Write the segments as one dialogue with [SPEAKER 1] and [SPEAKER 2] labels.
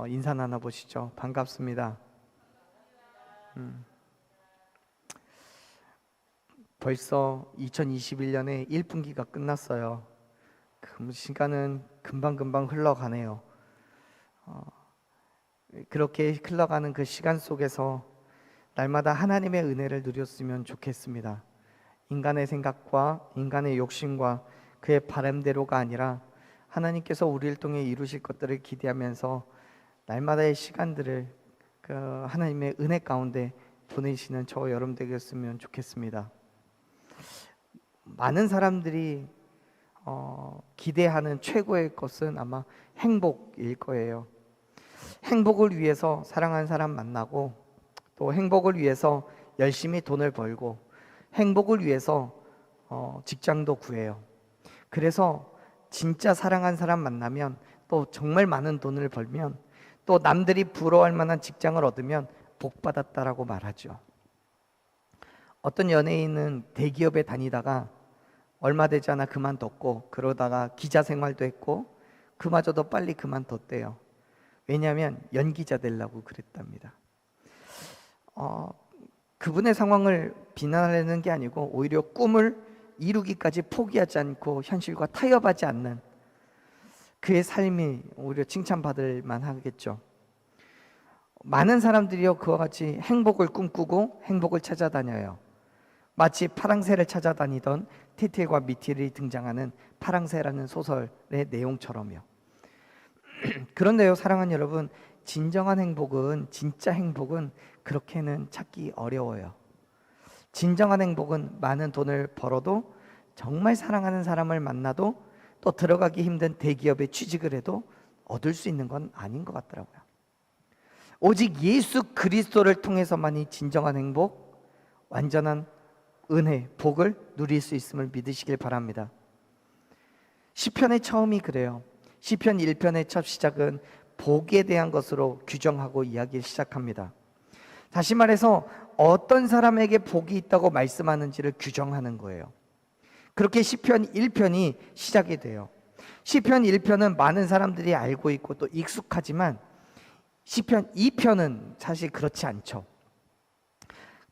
[SPEAKER 1] 인사 나눠보시죠. 반갑습니다. 벌써 2021년의 1분기가 끝났어요. 시간은 금방금방 흘러가네요. 그렇게 흘러가는 그 시간 속에서 날마다 하나님의 은혜를 누렸으면 좋겠습니다. 인간의 생각과 인간의 욕심과 그의 바람대로가 아니라 하나님께서 우리를 통해 이루실 것들을 기대하면서 날마다의 시간들을 하나님의 은혜 가운데 보내시는 저와 여러분 되겠으면 좋겠습니다. 많은 사람들이 기대하는 최고의 것은 아마 행복일 거예요. 행복을 위해서 사랑하는 사람 만나고, 또 행복을 위해서 열심히 돈을 벌고, 행복을 위해서 직장도 구해요. 그래서 진짜 사랑하는 사람 만나면, 또 정말 많은 돈을 벌면, 또 남들이 부러워할 만한 직장을 얻으면 복 받았다라고 말하죠. 어떤 연예인은 대기업에 다니다가 얼마 되지 않아 그만뒀고, 그러다가 기자 생활도 했고 그마저도 빨리 그만뒀대요. 왜냐하면 연기자 되려고 그랬답니다. 그분의 상황을 비난하려는 게 아니고, 오히려 꿈을 이루기까지 포기하지 않고 현실과 타협하지 않는 그의 삶이 오히려 칭찬받을 만하겠죠. 많은 사람들이요, 그와 같이 행복을 꿈꾸고 행복을 찾아다녀요. 마치 파랑새를 찾아다니던 티틸과 미틸이 등장하는 파랑새라는 소설의 내용처럼요. 그런데요, 사랑하는 여러분, 진정한 행복은, 진짜 행복은 그렇게는 찾기 어려워요. 진정한 행복은 많은 돈을 벌어도, 정말 사랑하는 사람을 만나도, 또 들어가기 힘든 대기업에 취직을 해도 얻을 수 있는 건 아닌 것 같더라고요. 오직 예수 그리스도를 통해서만이 진정한 행복, 완전한 은혜, 복을 누릴 수 있음을 믿으시길 바랍니다. 시편의 처음이 그래요. 시편 1편의 첫 시작은 복에 대한 것으로 규정하고 이야기를 시작합니다. 다시 말해서 어떤 사람에게 복이 있다고 말씀하는지를 규정하는 거예요. 그렇게 시편 1편이 시작이 돼요. 시편 1편은 많은 사람들이 알고 있고 또 익숙하지만, 시편 2편은 사실 그렇지 않죠.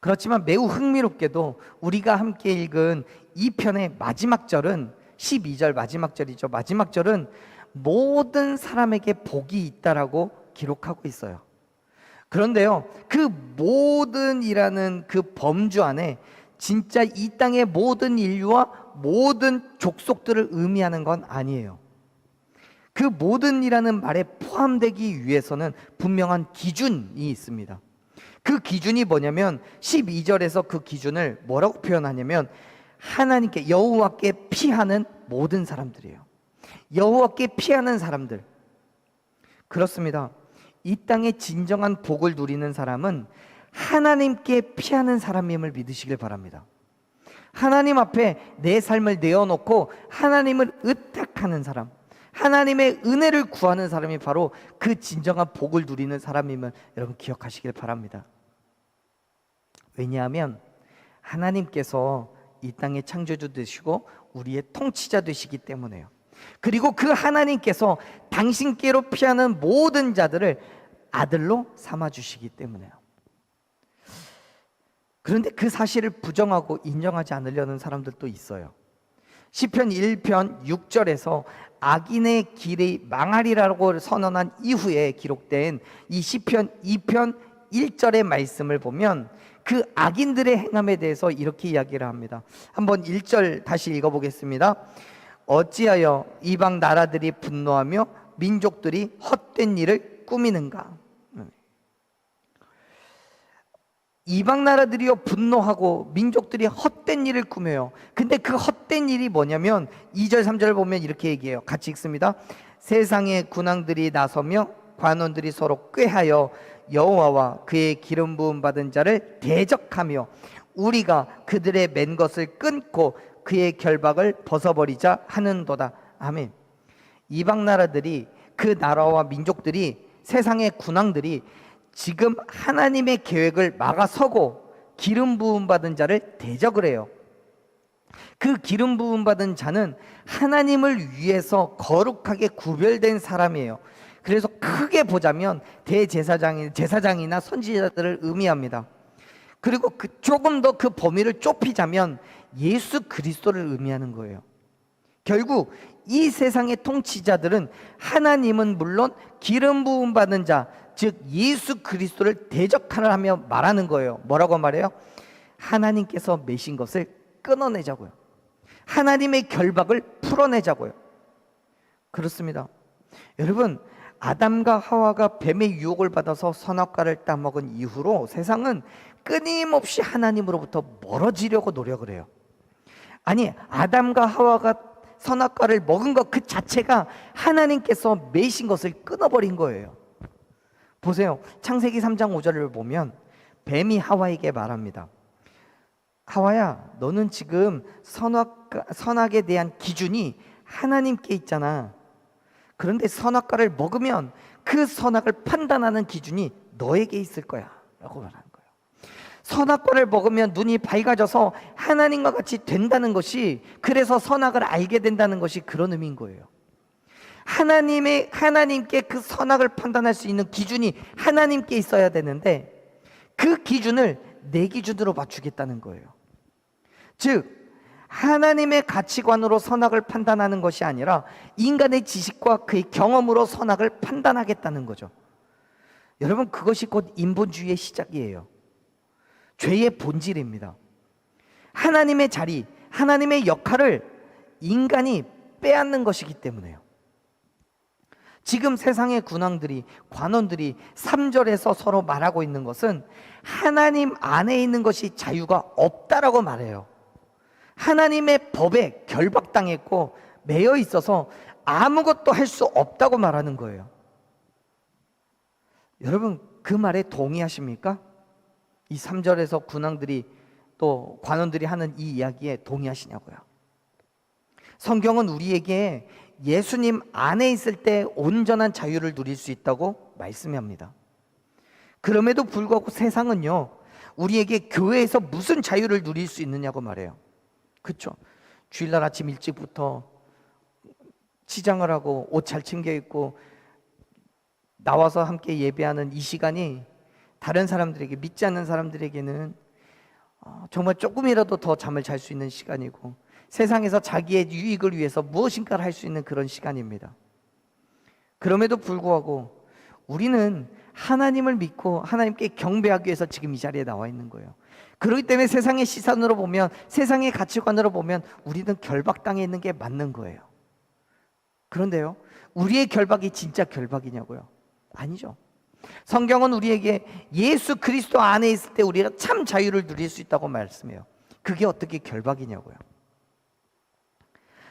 [SPEAKER 1] 그렇지만 매우 흥미롭게도 우리가 함께 읽은 2편의 마지막 절은 12절 마지막 절이죠. 마지막 절은 모든 사람에게 복이 있다라고 기록하고 있어요. 그런데요, 그 모든이라는 그 범주 안에 진짜 이 땅의 모든 인류와 모든 족속들을 의미하는 건 아니에요. 그 모든이라는 말에 포함되기 위해서는 분명한 기준이 있습니다. 그 기준이 뭐냐면 12절에서 그 기준을 뭐라고 표현하냐면, 하나님께, 여호와께 피하는 모든 사람들이에요. 여호와께 피하는 사람들. 그렇습니다. 이 땅에 진정한 복을 누리는 사람은 하나님께 피하는 사람임을 믿으시길 바랍니다. 하나님 앞에 내 삶을 내어놓고 하나님을 의탁하는 사람, 하나님의 은혜를 구하는 사람이 바로 그 진정한 복을 누리는 사람임을 여러분 기억하시길 바랍니다. 왜냐하면 하나님께서 이 땅의 창조주 되시고 우리의 통치자 되시기 때문에요. 그리고 그 하나님께서 당신께로 피하는 모든 자들을 아들로 삼아주시기 때문에요. 그런데 그 사실을 부정하고 인정하지 않으려는 사람들도 있어요. 시편 1편 6절에서 악인의 길이 망하리라고 선언한 이후에 기록된 이 시편 2편 1절의 말씀을 보면, 그 악인들의 행함에 대해서 이렇게 이야기를 합니다. 한번 1절 다시 읽어보겠습니다. 어찌하여 이방 나라들이 분노하며 민족들이 헛된 일을 꾸미는가. 이방 나라들이요 분노하고 민족들이 헛된 일을 꾸며요. 근데 그 헛된 일이 뭐냐면 2절 3절 보면 이렇게 얘기해요. 같이 읽습니다. 세상의 군왕들이 나서며 관원들이 서로 꾀하여 여호와와 그의 기름 부음 받은 자를 대적하며 우리가 그들의 맨 것을 끊고 그의 결박을 벗어버리자 하는도다. 아멘. 이방 나라들이, 그 나라와 민족들이, 세상의 군왕들이 지금 하나님의 계획을 막아서고 기름 부음 받은 자를 대적을 해요. 그 기름 부음 받은 자는 하나님을 위해서 거룩하게 구별된 사람이에요. 그래서 크게 보자면 제사장이나 선지자들을 의미합니다. 그리고 조금 더 그 범위를 좁히자면 예수 그리스도를 의미하는 거예요. 결국 이 세상의 통치자들은 하나님은 물론 기름 부음 받은 자, 즉 예수 그리스도를 대적하며 말하는 거예요. 뭐라고 말해요? 하나님께서 매신 것을 끊어내자고요. 하나님의 결박을 풀어내자고요. 그렇습니다. 여러분, 아담과 하와가 뱀의 유혹을 받아서 선악과를 따먹은 이후로 세상은 끊임없이 하나님으로부터 멀어지려고 노력을 해요. 아니, 아담과 하와가 선악과를 먹은 것 그 자체가 하나님께서 매신 것을 끊어버린 거예요. 보세요. 창세기 3장 5절을 보면 뱀이 하와에게 말합니다. 하와야, 너는 지금 선악에 대한 기준이 하나님께 있잖아. 그런데 선악과를 먹으면 그 선악을 판단하는 기준이 너에게 있을 거야 라고 말하는 거예요. 선악과를 먹으면 눈이 밝아져서 하나님과 같이 된다는 것이, 그래서 선악을 알게 된다는 것이 그런 의미인 거예요. 하나님께 그 선악을 판단할 수 있는 기준이 하나님께 있어야 되는데 그 기준을 내 기준으로 맞추겠다는 거예요. 즉 하나님의 가치관으로 선악을 판단하는 것이 아니라 인간의 지식과 그의 경험으로 선악을 판단하겠다는 거죠. 여러분, 그것이 곧 인본주의의 시작이에요. 죄의 본질입니다. 하나님의 자리, 하나님의 역할을 인간이 빼앗는 것이기 때문에요. 지금 세상의 관원들이 3절에서 서로 말하고 있는 것은 하나님 안에 있는 것이 자유가 없다라고 말해요. 하나님의 법에 결박당했고 매여 있어서 아무것도 할 수 없다고 말하는 거예요. 여러분, 그 말에 동의하십니까? 이 3절에서 또 관원들이 하는 이 이야기에 동의하시냐고요. 성경은 우리에게 예수님 안에 있을 때 온전한 자유를 누릴 수 있다고 말씀합니다. 그럼에도 불구하고 세상은요, 우리에게 교회에서 무슨 자유를 누릴 수 있느냐고 말해요. 그렇죠? 주일날 아침 일찍부터 치장을 하고 옷 잘 챙겨 입고 나와서 함께 예배하는 이 시간이 다른 사람들에게, 믿지 않는 사람들에게는 정말 조금이라도 더 잠을 잘 수 있는 시간이고, 세상에서 자기의 유익을 위해서 무엇인가를 할 수 있는 그런 시간입니다. 그럼에도 불구하고 우리는 하나님을 믿고 하나님께 경배하기 위해서 지금 이 자리에 나와 있는 거예요. 그렇기 때문에 세상의 시선으로 보면, 세상의 가치관으로 보면 우리는 결박당해 있는 게 맞는 거예요. 그런데요, 우리의 결박이 진짜 결박이냐고요? 아니죠. 성경은 우리에게 예수 그리스도 안에 있을 때 우리가 참 자유를 누릴 수 있다고 말씀해요. 그게 어떻게 결박이냐고요?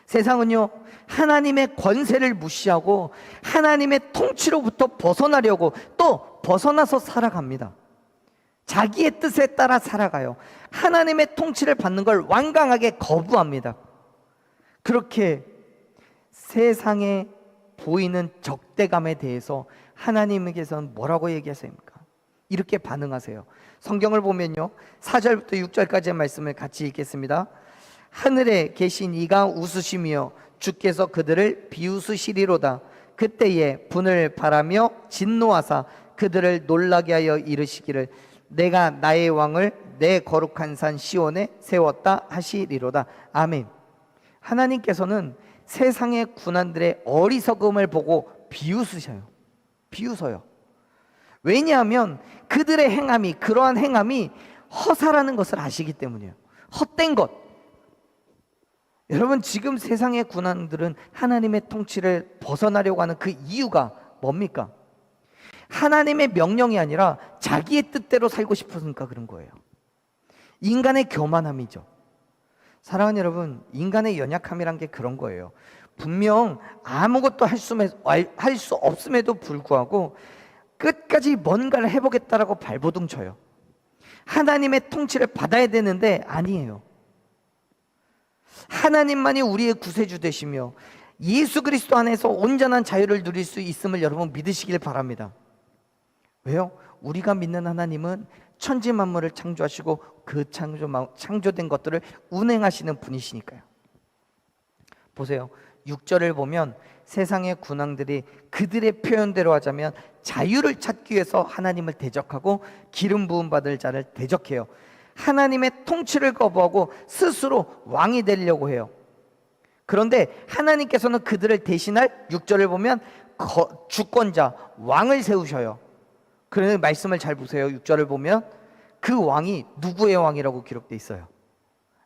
[SPEAKER 1] 세상은요, 하나님의 권세를 무시하고 하나님의 통치로부터 벗어나려고 또 벗어나서 살아갑니다. 자기의 뜻에 따라 살아가요. 하나님의 통치를 받는 걸 완강하게 거부합니다. 그렇게 세상에 보이는 적대감에 대해서 하나님께서는 뭐라고 얘기하십니까? 이렇게 반응하세요. 성경을 보면요, 4절부터 6절까지의 말씀을 같이 읽겠습니다. 하늘에 계신 이가 웃으시며 주께서 그들을 비웃으시리로다. 그때에 분을 바라며 진노하사 그들을 놀라게 하여 이르시기를 내가 나의 왕을 내 거룩한 산 시온에 세웠다 하시리로다. 아멘. 하나님께서는 세상의 군안들의 어리석음을 보고 비웃어요. 왜냐하면 그들의 그러한 행함이 허사라는 것을 아시기 때문이에요. 헛된 것. 여러분, 지금 세상의 군안들은 하나님의 통치를 벗어나려고 하는 그 이유가 뭡니까? 하나님의 명령이 아니라 자기의 뜻대로 살고 싶으니까 그런 거예요. 인간의 교만함이죠. 사랑하는 여러분, 인간의 연약함이란 게 그런 거예요. 분명 아무것도 할 수 없음에도 불구하고 끝까지 뭔가를 해보겠다라고 발버둥 쳐요. 하나님의 통치를 받아야 되는데 아니에요. 하나님만이 우리의 구세주 되시며 예수 그리스도 안에서 온전한 자유를 누릴 수 있음을 여러분 믿으시길 바랍니다. 왜요? 우리가 믿는 하나님은 천지 만물을 창조하시고 그 창조된 것들을 운행하시는 분이시니까요. 보세요. 6절을 보면 세상의 군왕들이 그들의 표현대로 하자면 자유를 찾기 위해서 하나님을 대적하고 기름 부음 받을 자를 대적해요. 하나님의 통치를 거부하고 스스로 왕이 되려고 해요. 그런데 하나님께서는 그들을 대신할 6절을 보면 주권자, 왕을 세우셔요. 그런데 말씀을 잘 보세요. 6절을 보면 그 왕이 누구의 왕이라고 기록되어 있어요?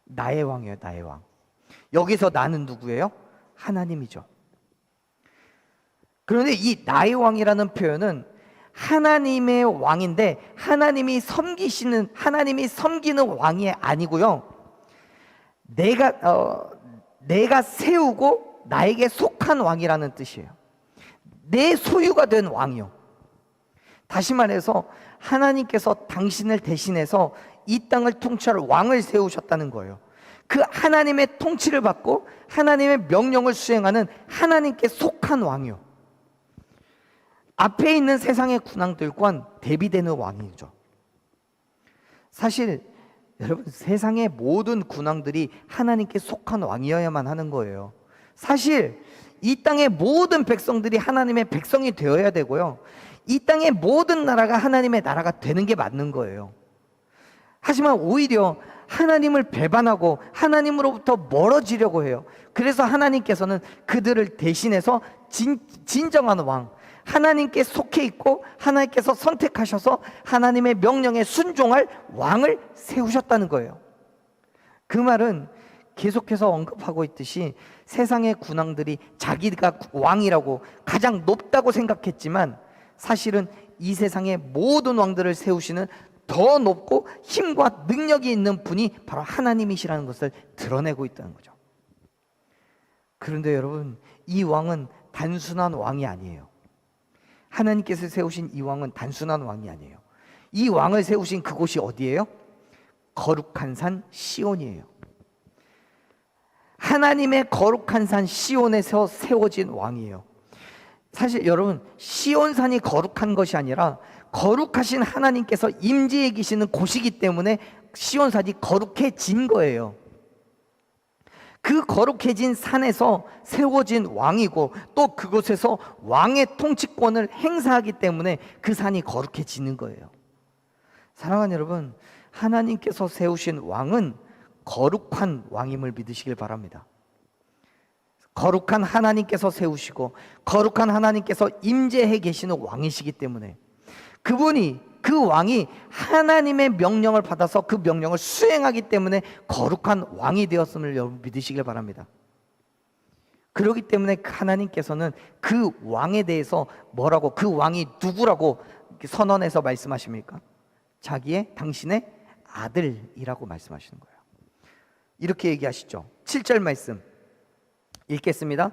[SPEAKER 1] 나의 왕이에요. 나의 왕. 여기서 나는 누구예요? 하나님이죠. 그런데 이 나의 왕이라는 표현은 하나님의 왕인데 하나님이 섬기는 왕이 아니고요. 내가 세우고 나에게 속한 왕이라는 뜻이에요. 내 소유가 된 왕이요. 다시 말해서 하나님께서 당신을 대신해서 이 땅을 통치할 왕을 세우셨다는 거예요. 그 하나님의 통치를 받고 하나님의 명령을 수행하는 하나님께 속한 왕이요. 앞에 있는 세상의 군왕들과 대비되는 왕이죠. 사실 여러분, 세상의 모든 군왕들이 하나님께 속한 왕이어야만 하는 거예요. 사실 이 땅의 모든 백성들이 하나님의 백성이 되어야 되고요, 이 땅의 모든 나라가 하나님의 나라가 되는 게 맞는 거예요. 하지만 오히려 하나님을 배반하고 하나님으로부터 멀어지려고 해요. 그래서 하나님께서는 그들을 대신해서 진정한 왕, 하나님께 속해 있고 하나님께서 선택하셔서 하나님의 명령에 순종할 왕을 세우셨다는 거예요. 그 말은 계속해서 언급하고 있듯이 세상의 군왕들이 자기가 왕이라고 가장 높다고 생각했지만 사실은 이 세상의 모든 왕들을 세우시는 더 높고 힘과 능력이 있는 분이 바로 하나님이시라는 것을 드러내고 있다는 거죠. 그런데 여러분, 이 왕은 단순한 왕이 아니에요. 하나님께서 세우신 이 왕은 단순한 왕이 아니에요. 이 왕을 세우신 그곳이 어디예요? 거룩한 산 시온이에요. 하나님의 거룩한 산 시온에서 세워진 왕이에요. 사실 여러분, 시온산이 거룩한 것이 아니라 거룩하신 하나님께서 임재해 계시는 곳이기 때문에 시온산이 거룩해진 거예요. 그 거룩해진 산에서 세워진 왕이고 또 그곳에서 왕의 통치권을 행사하기 때문에 그 산이 거룩해지는 거예요. 사랑하는 여러분, 하나님께서 세우신 왕은 거룩한 왕임을 믿으시길 바랍니다. 거룩한 하나님께서 세우시고 거룩한 하나님께서 임재해 계시는 왕이시기 때문에 그 왕이 하나님의 명령을 받아서 그 명령을 수행하기 때문에 거룩한 왕이 되었음을 여러분 믿으시길 바랍니다. 그렇기 때문에 하나님께서는 그 왕에 대해서 뭐라고, 그 왕이 누구라고 선언해서 말씀하십니까? 당신의 아들이라고 말씀하시는 거예요. 이렇게 얘기하시죠. 7절 말씀 읽겠습니다.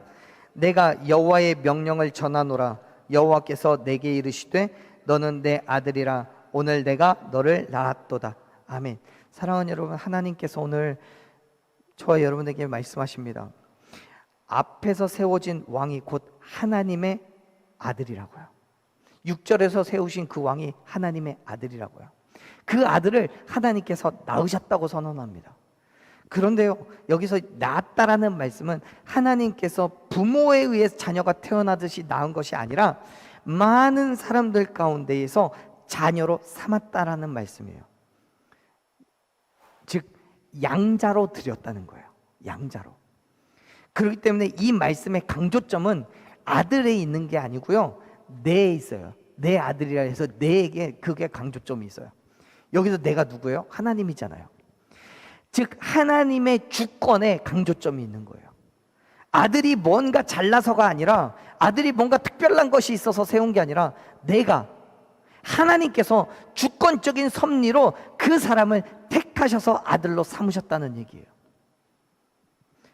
[SPEAKER 1] 내가 여호와의 명령을 전하노라. 여호와께서 내게 이르시되 너는 내 아들이라. 오늘 내가 너를 낳았도다. 아멘. 사랑하는 여러분, 하나님께서 오늘 저와 여러분에게 말씀하십니다. 앞에서 세워진 왕이 곧 하나님의 아들이라고요. 6절에서 세우신 그 왕이 하나님의 아들이라고요. 그 아들을 하나님께서 낳으셨다고 선언합니다. 그런데요, 여기서 낳았다라는 말씀은 하나님께서 부모에 의해서 자녀가 태어나듯이 낳은 것이 아니라 많은 사람들 가운데에서 자녀로 삼았다라는 말씀이에요. 즉 양자로 드렸다는 거예요. 양자로. 그렇기 때문에 이 말씀의 강조점은 아들에 있는 게 아니고요, 내에 있어요. 내 아들이라 해서 내에게 그게 강조점이 있어요. 여기서 내가 누구예요? 하나님이잖아요. 즉 하나님의 주권에 강조점이 있는 거예요. 아들이 뭔가 잘나서가 아니라, 아들이 뭔가 특별한 것이 있어서 세운 게 아니라, 내가 하나님께서 주권적인 섭리로 그 사람을 택하셔서 아들로 삼으셨다는 얘기예요.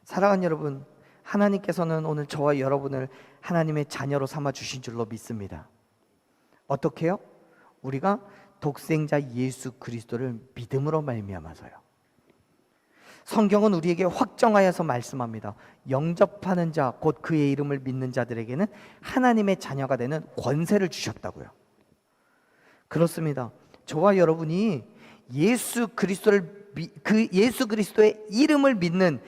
[SPEAKER 1] 사랑하는 여러분, 하나님께서는 오늘 저와 여러분을 하나님의 자녀로 삼아 주신 줄로 믿습니다. 어떻게요? 우리가 독생자 예수 그리스도를 믿음으로 말미암아서요. 성경은 우리에게 확정하여서 말씀합니다. 영접하는 자, 곧 그의 이름을 믿는 자들에게는 하나님의 자녀가 되는 권세를 주셨다고요. 그렇습니다. 저와 여러분이 예수 그리스도의 이름을 믿는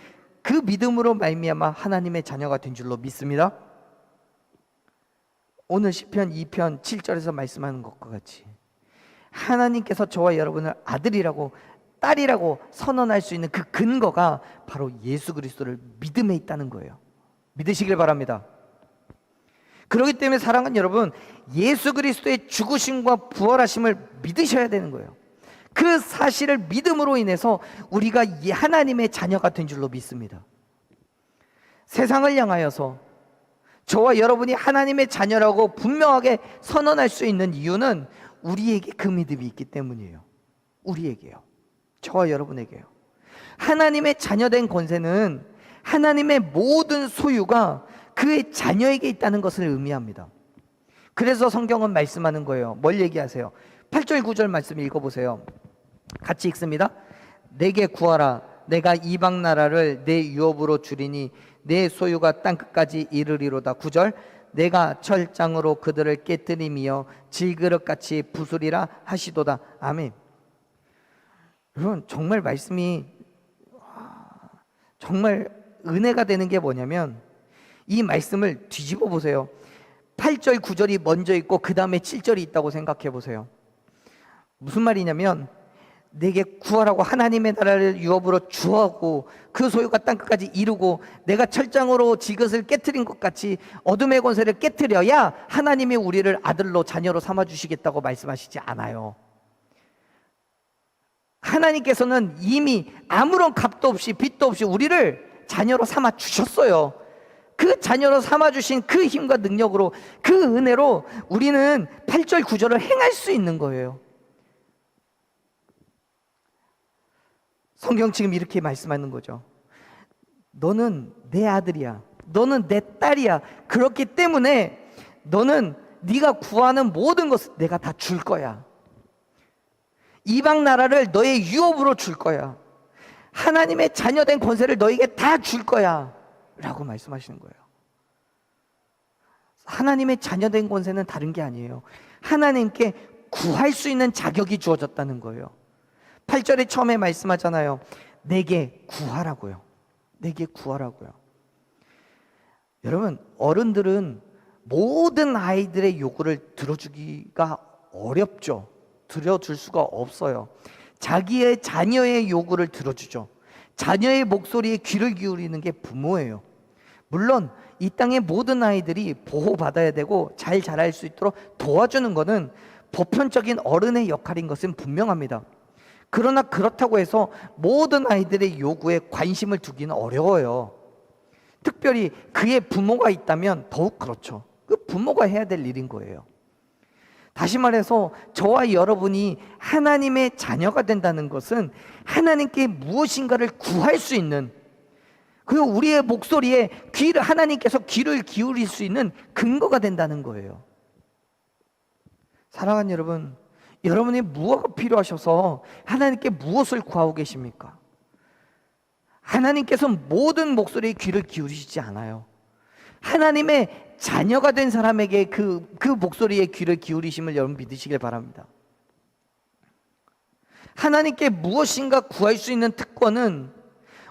[SPEAKER 1] 그 믿음으로 말미암아 하나님의 자녀가 된 줄로 믿습니다. 오늘 시편 2편 7절에서 말씀하는 것과 같이 하나님께서 저와 여러분을 아들이라고 딸이라고 선언할 수 있는 그 근거가 바로 예수 그리스도를 믿음에 있다는 거예요. 믿으시길 바랍니다. 그렇기 때문에 사랑하는 여러분, 예수 그리스도의 죽으심과 부활하심을 믿으셔야 되는 거예요. 그 사실을 믿음으로 인해서 우리가 하나님의 자녀가 된 줄로 믿습니다. 세상을 향하여서 저와 여러분이 하나님의 자녀라고 분명하게 선언할 수 있는 이유는 우리에게 그 믿음이 있기 때문이에요. 우리에게요. 저와 여러분에게요. 하나님의 자녀된 권세는 하나님의 모든 소유가 그의 자녀에게 있다는 것을 의미합니다. 그래서 성경은 말씀하는 거예요. 뭘 얘기하세요? 8절 9절 말씀 읽어보세요. 같이 읽습니다. 내게 구하라. 내가 이방 나라를 내 유업으로 주리니 내 소유가 땅끝까지 이르리로다. 9절. 내가 철장으로 그들을 깨뜨리며 질그릇같이 부수리라 하시도다. 아멘. 여러분, 정말 말씀이 정말 은혜가 되는 게 뭐냐면 이 말씀을 뒤집어 보세요. 8절 9절이 먼저 있고 그 다음에 7절이 있다고 생각해 보세요. 무슨 말이냐면 내게 구하라고 하나님의 나라를 유업으로 주하고 그 소유가 땅끝까지 이루고 내가 철장으로 지긋을 깨트린 것 같이 어둠의 권세를 깨트려야 하나님이 우리를 아들로 자녀로 삼아주시겠다고 말씀하시지 않아요. 하나님께서는 이미 아무런 값도 없이 빚도 없이 우리를 자녀로 삼아 주셨어요. 그 자녀로 삼아주신 그 힘과 능력으로 그 은혜로 우리는 8절 9절을 행할 수 있는 거예요. 성경 지금 이렇게 말씀하는 거죠. 너는 내 아들이야. 너는 내 딸이야. 그렇기 때문에 너는 네가 구하는 모든 것을 내가 다 줄 거야. 이방 나라를 너의 유업으로 줄 거야. 하나님의 자녀된 권세를 너에게 다 줄 거야 라고 말씀하시는 거예요. 하나님의 자녀된 권세는 다른 게 아니에요. 하나님께 구할 수 있는 자격이 주어졌다는 거예요. 8절에 처음에 말씀하잖아요. 내게 구하라고요. 내게 구하라고요. 여러분, 어른들은 모든 아이들의 요구를 들어주기가 어렵죠. 들어줄 수가 없어요. 자기의 자녀의 요구를 들어주죠. 자녀의 목소리에 귀를 기울이는 게 부모예요. 물론 이 땅의 모든 아이들이 보호받아야 되고 잘 자랄 수 있도록 도와주는 것은 보편적인 어른의 역할인 것은 분명합니다. 그러나 그렇다고 해서 모든 아이들의 요구에 관심을 두기는 어려워요. 특별히 그의 부모가 있다면 더욱 그렇죠. 그 부모가 해야 될 일인 거예요. 다시 말해서 저와 여러분이 하나님의 자녀가 된다는 것은 하나님께 무엇인가를 구할 수 있는, 그리고 우리의 목소리에 하나님께서 귀를 기울일 수 있는 근거가 된다는 거예요. 사랑하는 여러분, 여러분이 무엇가 필요하셔서 하나님께 무엇을 구하고 계십니까? 하나님께서 모든 목소리에 귀를 기울이시지 않아요. 하나님의 자녀가 된 사람에게 그 목소리에 귀를 기울이심을 여러분 믿으시길 바랍니다. 하나님께 무엇인가 구할 수 있는 특권은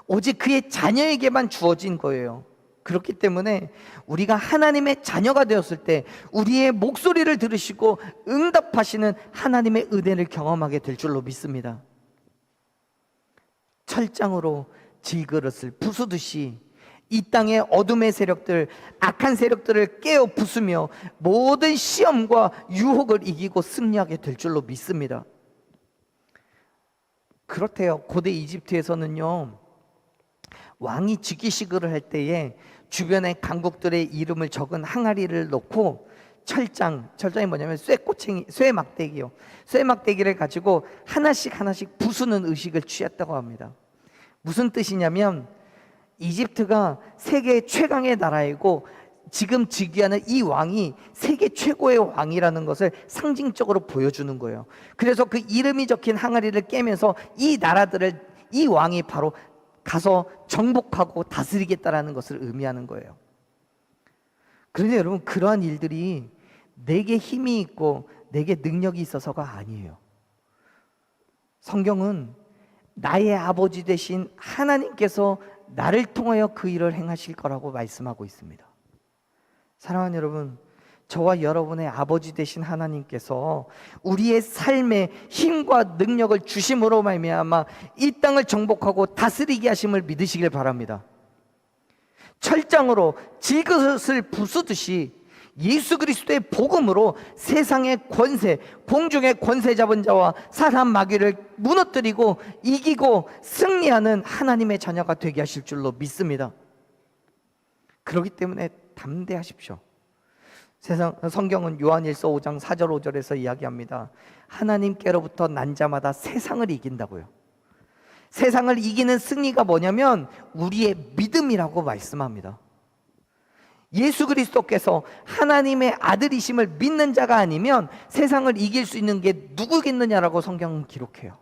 [SPEAKER 1] 오직 그의 자녀에게만 주어진 거예요. 그렇기 때문에 우리가 하나님의 자녀가 되었을 때 우리의 목소리를 들으시고 응답하시는 하나님의 은혜를 경험하게 될 줄로 믿습니다. 철장으로 질그릇을 부수듯이 이 땅의 어둠의 세력들, 악한 세력들을 깨어 부수며 모든 시험과 유혹을 이기고 승리하게 될 줄로 믿습니다. 그렇대요. 고대 이집트에서는요, 왕이 즉위식을 할 때에 주변의 강국들의 이름을 적은 항아리를 놓고 철장이 뭐냐면 쇠 막대기요. 쇠 막대기를 가지고 하나씩 부수는 의식을 취했다고 합니다. 무슨 뜻이냐면 이집트가 세계 최강의 나라이고 지금 즉위하는 이 왕이 세계 최고의 왕이라는 것을 상징적으로 보여주는 거예요. 그래서 그 이름이 적힌 항아리를 깨면서 이 나라들을 이 왕이 바로 가서 정복하고 다스리겠다라는 것을 의미하는 거예요. 그런데 여러분, 그러한 일들이 내게 힘이 있고 내게 능력이 있어서가 아니에요. 성경은 나의 아버지 되신 하나님께서 나를 통하여 그 일을 행하실 거라고 말씀하고 있습니다. 사랑하는 여러분, 저와 여러분의 아버지 되신 하나님께서 우리의 삶에 힘과 능력을 주심으로 말미암아 이 땅을 정복하고 다스리게 하심을 믿으시길 바랍니다. 철장으로 질그릇을 부수듯이 예수 그리스도의 복음으로 세상의 권세, 공중의 권세 잡은 자와 사람 마귀를 무너뜨리고 이기고 승리하는 하나님의 자녀가 되게 하실 줄로 믿습니다. 그렇기 때문에 담대하십시오. 성경은 요한일서 5장 4절 5절에서 이야기합니다. 하나님께로부터 난 자마다 세상을 이긴다고요. 세상을 이기는 승리가 뭐냐면 우리의 믿음이라고 말씀합니다. 예수 그리스도께서 하나님의 아들이심을 믿는 자가 아니면 세상을 이길 수 있는 게 누구겠느냐라고 성경은 기록해요.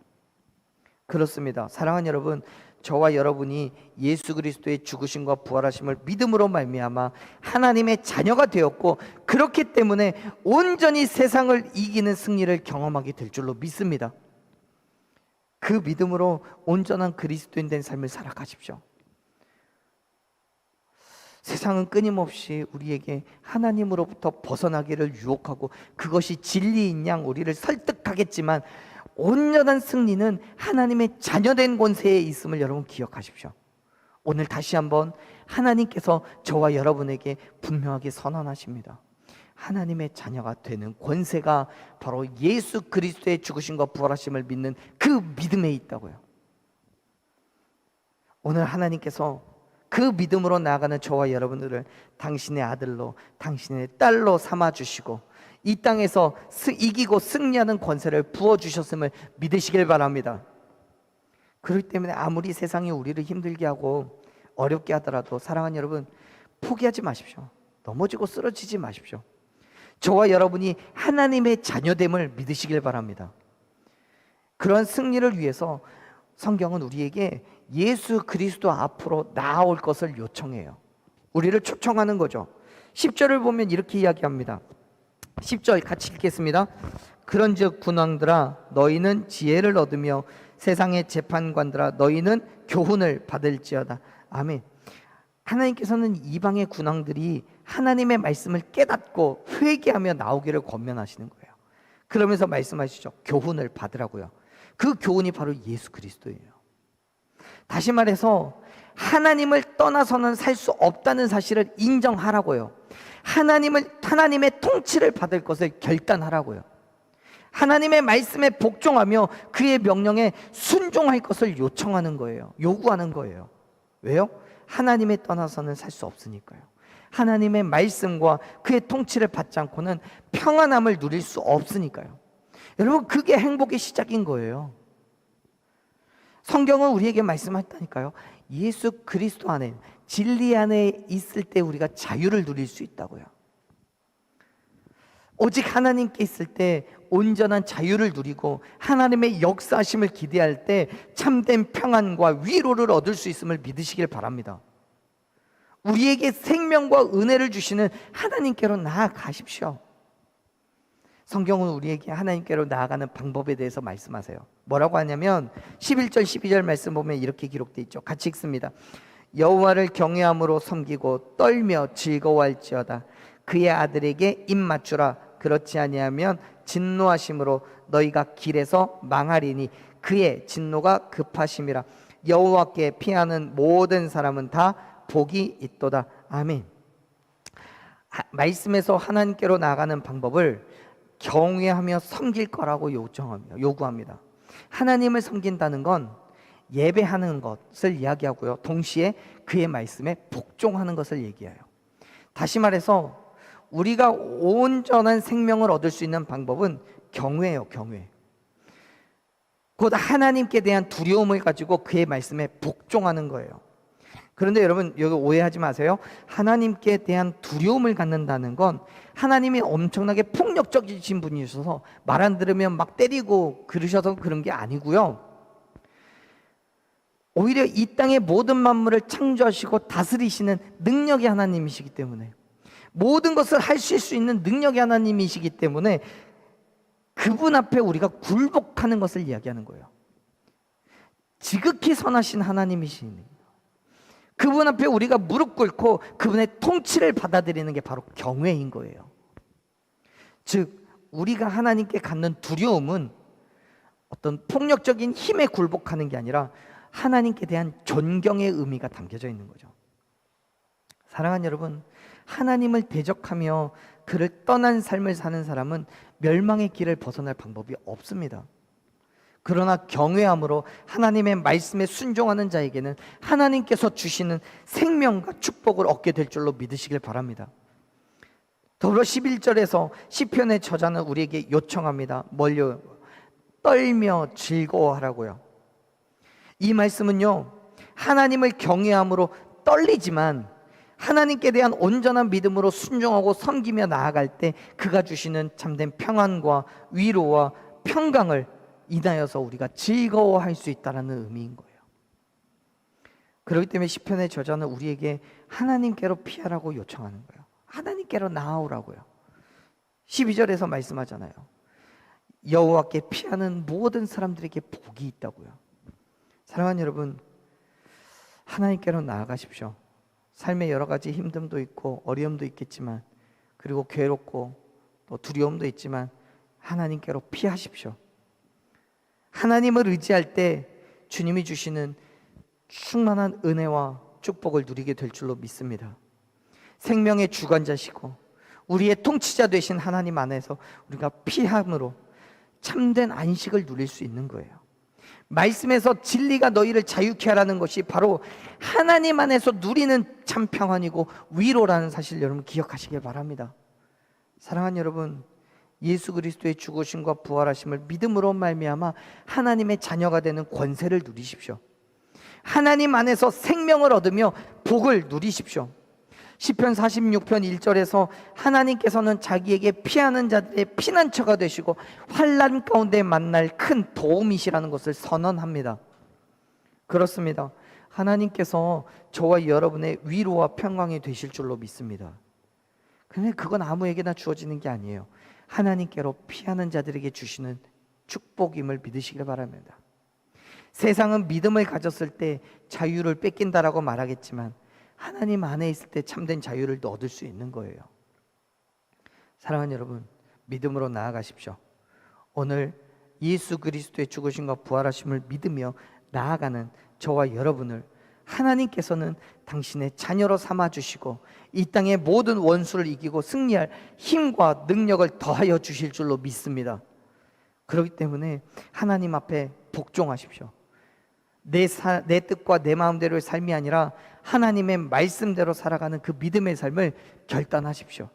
[SPEAKER 1] 그렇습니다. 사랑하는 여러분, 저와 여러분이 예수 그리스도의 죽으심과 부활하심을 믿음으로 말미암아 하나님의 자녀가 되었고, 그렇기 때문에 온전히 세상을 이기는 승리를 경험하게 될 줄로 믿습니다. 그 믿음으로 온전한 그리스도인 된 삶을 살아가십시오. 세상은 끊임없이 우리에게 하나님으로부터 벗어나기를 유혹하고 그것이 진리인 양 우리를 설득하겠지만, 온전한 승리는 하나님의 자녀된 권세에 있음을 여러분 기억하십시오. 오늘 다시 한번 하나님께서 저와 여러분에게 분명하게 선언하십니다. 하나님의 자녀가 되는 권세가 바로 예수 그리스도의 죽으심과 부활하심을 믿는 그 믿음에 있다고요. 오늘 하나님께서 그 믿음으로 나아가는 저와 여러분들을 당신의 아들로, 당신의 딸로 삼아주시고 이 땅에서 이기고 승리하는 권세를 부어주셨음을 믿으시길 바랍니다. 그렇기 때문에 아무리 세상이 우리를 힘들게 하고 어렵게 하더라도 사랑하는 여러분, 포기하지 마십시오. 넘어지고 쓰러지지 마십시오. 저와 여러분이 하나님의 자녀됨을 믿으시길 바랍니다. 그런 승리를 위해서 성경은 우리에게 예수 그리스도 앞으로 나아올 것을 요청해요. 우리를 초청하는 거죠. 10절을 보면 이렇게 이야기합니다. 10절 같이 읽겠습니다. 그런즉 군왕들아, 너희는 지혜를 얻으며 세상의 재판관들아, 너희는 교훈을 받을지어다. 아멘. 하나님께서는 이방의 군왕들이 하나님의 말씀을 깨닫고 회개하며 나오기를 권면하시는 거예요. 그러면서 말씀하시죠. 교훈을 받으라고요. 그 교훈이 바로 예수 그리스도예요. 다시 말해서 하나님을 떠나서는 살 수 없다는 사실을 인정하라고요. 하나님의 통치를 받을 것을 결단하라고요. 하나님의 말씀에 복종하며 그의 명령에 순종할 것을 요청하는 거예요. 요구하는 거예요. 왜요? 하나님에 떠나서는 살 수 없으니까요. 하나님의 말씀과 그의 통치를 받지 않고는 평안함을 누릴 수 없으니까요. 여러분, 그게 행복의 시작인 거예요. 성경은 우리에게 말씀했다니까요. 예수 그리스도 안에, 진리 안에 있을 때 우리가 자유를 누릴 수 있다고요. 오직 하나님께 있을 때 온전한 자유를 누리고 하나님의 역사하심을 기대할 때 참된 평안과 위로를 얻을 수 있음을 믿으시길 바랍니다. 우리에게 생명과 은혜를 주시는 하나님께로 나아가십시오. 성경은 우리에게 하나님께로 나아가는 방법에 대해서 말씀하세요. 뭐라고 하냐면 11절 12절 말씀 보면 이렇게 기록되어 있죠. 같이 읽습니다. 여호와를 경외함으로 섬기고 떨며 즐거워할지어다. 그의 아들에게 입 맞추라. 그렇지 아니하면 진노하심으로 너희가 길에서 망하리니 그의 진노가 급하심이라. 여호와께 피하는 모든 사람은 다 복이 있도다. 아멘. 말씀에서 하나님께로 나아가는 방법을 경외하며 섬길 거라고 요구합니다. 하나님을 섬긴다는 건 예배하는 것을 이야기하고요. 동시에 그의 말씀에 복종하는 것을 얘기해요. 다시 말해서 우리가 온전한 생명을 얻을 수 있는 방법은 경외예요. 경외. 곧 하나님께 대한 두려움을 가지고 그의 말씀에 복종하는 거예요. 그런데 여러분, 여기 오해하지 마세요. 하나님께 대한 두려움을 갖는다는 건 하나님이 엄청나게 폭력적이신 분이셔서 말 안 들으면 막 때리고 그러셔서 그런 게 아니고요. 오히려 이 땅의 모든 만물을 창조하시고 다스리시는 능력의 하나님이시기 때문에, 모든 것을 하실 수 있는 능력의 하나님이시기 때문에 그분 앞에 우리가 굴복하는 것을 이야기하는 거예요. 지극히 선하신 하나님이시니 그분 앞에 우리가 무릎 꿇고 그분의 통치를 받아들이는 게 바로 경외인 거예요. 즉 우리가 하나님께 갖는 두려움은 어떤 폭력적인 힘에 굴복하는 게 아니라 하나님께 대한 존경의 의미가 담겨져 있는 거죠. 사랑하는 여러분, 하나님을 대적하며 그를 떠난 삶을 사는 사람은 멸망의 길을 벗어날 방법이 없습니다. 그러나 경외함으로 하나님의 말씀에 순종하는 자에게는 하나님께서 주시는 생명과 축복을 얻게 될 줄로 믿으시길 바랍니다. 더불어 11절에서 시편의 저자는 우리에게 요청합니다. 뭘요? 떨며 즐거워하라고요. 이 말씀은요, 하나님을 경외함으로 떨리지만 하나님께 대한 온전한 믿음으로 순종하고 섬기며 나아갈 때 그가 주시는 참된 평안과 위로와 평강을 인하여서 우리가 즐거워할 수 있다는 의미인 거예요. 그렇기 때문에 시편의 저자는 우리에게 하나님께로 피하라고 요청하는 거예요. 하나님께로 나아오라고요. 12절에서 말씀하잖아요. 여호와께 피하는 모든 사람들에게 복이 있다고요. 사랑하는 여러분, 하나님께로 나아가십시오. 삶에 여러 가지 힘듦도 있고 어려움도 있겠지만, 그리고 괴롭고 또 두려움도 있지만 하나님께로 피하십시오. 하나님을 의지할 때 주님이 주시는 충만한 은혜와 축복을 누리게 될 줄로 믿습니다. 생명의 주관자시고 우리의 통치자 되신 하나님 안에서 우리가 피함으로 참된 안식을 누릴 수 있는 거예요. 말씀에서 진리가 너희를 자유케 하라는 것이 바로 하나님 안에서 누리는 참 평안이고 위로라는 사실 여러분 기억하시길 바랍니다. 사랑하는 여러분, 예수 그리스도의 죽으심과 부활하심을 믿음으로 말미암아 하나님의 자녀가 되는 권세를 누리십시오. 하나님 안에서 생명을 얻으며 복을 누리십시오. 시편 46편 1절에서 하나님께서는 자기에게 피하는 자들의 피난처가 되시고 환난 가운데 만날 큰 도움이시라는 것을 선언합니다. 그렇습니다. 하나님께서 저와 여러분의 위로와 평강이 되실 줄로 믿습니다. 그런데 그건 아무에게나 주어지는 게 아니에요. 하나님께로 피하는 자들에게 주시는 축복임을 믿으시길 바랍니다. 세상은 믿음을 가졌을 때 자유를 뺏긴다라고 말하겠지만 하나님 안에 있을 때 참된 자유를 얻을 수 있는 거예요. 사랑하는 여러분, 믿음으로 나아가십시오. 오늘 예수 그리스도의 죽으심과 부활하심을 믿으며 나아가는 저와 여러분을 하나님께서는 당신의 자녀로 삼아주시고 이 땅의 모든 원수를 이기고 승리할 힘과 능력을 더하여 주실 줄로 믿습니다. 그렇기 때문에 하나님 앞에 복종하십시오. 내 뜻과 내 마음대로의 삶이 아니라 하나님의 말씀대로 살아가는 그 믿음의 삶을 결단하십시오.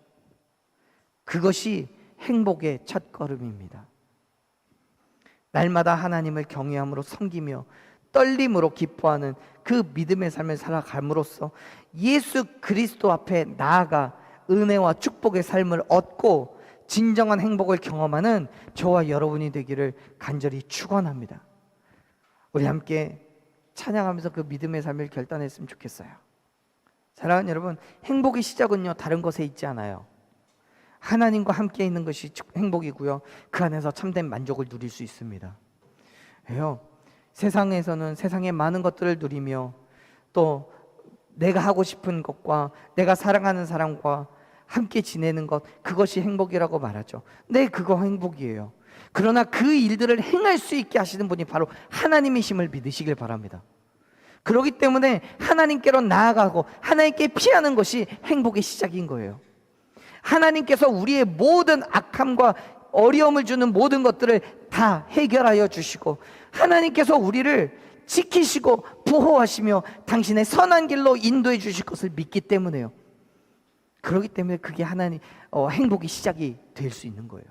[SPEAKER 1] 그것이 행복의 첫걸음입니다. 날마다 하나님을 경외함으로 섬기며 떨림으로 기뻐하는 그 믿음의 삶을 살아감으로써 예수 그리스도 앞에 나아가 은혜와 축복의 삶을 얻고 진정한 행복을 경험하는 저와 여러분이 되기를 간절히 축원합니다. 우리 함께 찬양하면서 그 믿음의 삶을 결단했으면 좋겠어요. 사랑하는 여러분, 행복의 시작은요 다른 것에 있지 않아요. 하나님과 함께 있는 것이 행복이고요, 그 안에서 참된 만족을 누릴 수 있습니다. 왜요? 세상에서는 세상의 많은 것들을 누리며 또 내가 하고 싶은 것과 내가 사랑하는 사람과 함께 지내는 것, 그것이 행복이라고 말하죠. 네, 그거 행복이에요. 그러나 그 일들을 행할 수 있게 하시는 분이 바로 하나님이심을 믿으시길 바랍니다. 그렇기 때문에 하나님께로 나아가고 하나님께 피하는 것이 행복의 시작인 거예요. 하나님께서 우리의 모든 악함과 어려움을 주는 모든 것들을 다 해결하여 주시고 하나님께서 우리를 지키시고 보호하시며 당신의 선한 길로 인도해 주실 것을 믿기 때문에요. 그렇기 때문에 그게 하나님 행복의 시작이 될 수 있는 거예요.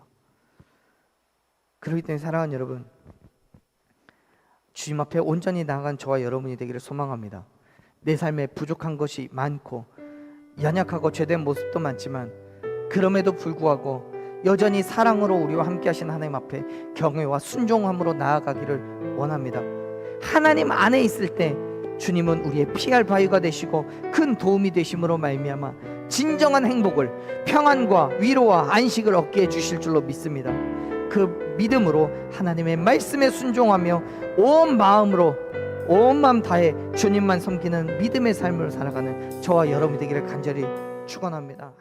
[SPEAKER 1] 그렇기 때문에 사랑하는 여러분, 주님 앞에 온전히 나아간 저와 여러분이 되기를 소망합니다. 내 삶에 부족한 것이 많고 연약하고 죄된 모습도 많지만 그럼에도 불구하고 여전히 사랑으로 우리와 함께 하신 하나님 앞에 경외와 순종함으로 나아가기를 원합니다. 하나님 안에 있을 때 주님은 우리의 피할 바위가 되시고 큰 도움이 되심으로 말미암아 진정한 행복을, 평안과 위로와 안식을 얻게 해주실 줄로 믿습니다. 그 믿음으로 하나님의 말씀에 순종하며 온 마음으로 온 마음 다해 주님만 섬기는 믿음의 삶으로 살아가는 저와 여러분이 되기를 간절히 축원합니다.